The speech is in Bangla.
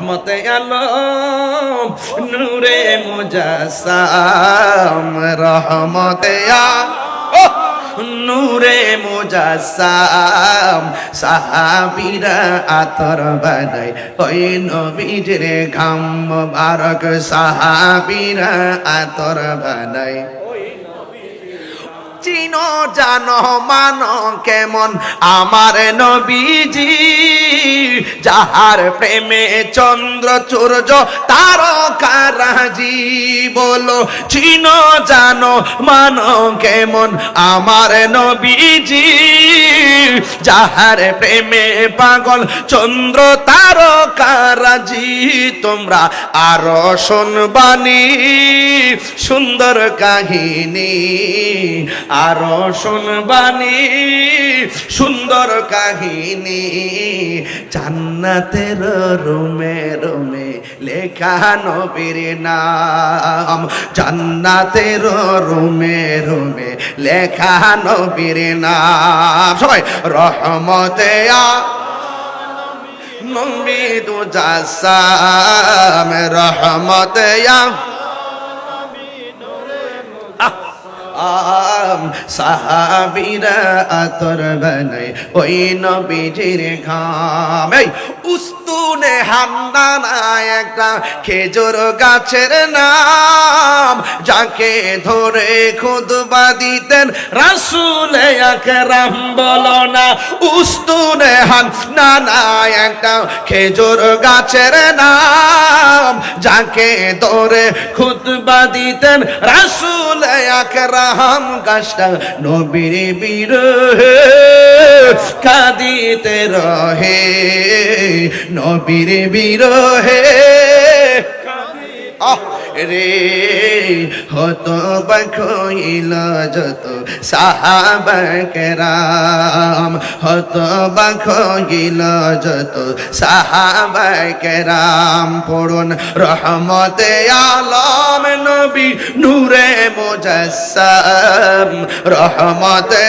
রহমতে আলম নূরে মুজাসসাম রহমতে আলম নূরে মুজাসসাম সাহাবীরা আতর বানায় ওই নবীজির ঘাম মুবারক সাহাবীরা আতর বানায় চিনো জানো মানো কেমন আমার নবীজি যাহার প্রেমে চন্দ্র সূর্য তারকারাজি বলো চিনো জানো মানো কেমন আমার নবীজি যাহার প্রেমে পাগল চন্দ্র তারকারাজি তোমরা আরো শুনবানি সুন্দর কাহিনী আরো শুনবানি সুন্দর কাহিনী জান্নাতের রুমে রুমে লেখা নবীর নাম জান্নাতের রুমে রুমে লেখা নবীর নাম সবাই রহমতে আলামিন নবী মুজাসসাম রহমতে সাহাবীরা আতর বানায় ওই নবীজির ঘাম এই উস্তুনে হান্নানা একটা খেজুর গাছের নাম যাকে ধরে খুতবা দিতেন রাসূল আকরাম বলো না উস্তুনে হান্নানা একটা খেজুর গাছের নাম যাকে ধরে খুতবা দিতেন রাসূল আকরাম গাছটা নবীর বিরহে কাঁদিতে রহে নবীর বিরহে রে হত বাখইল যত সাহাবা কেরাম হত বাখইল যত সাহাবা কেরাম পড়ুন রহমতে আলম নবী নূরে মুজাসসাম রহমতে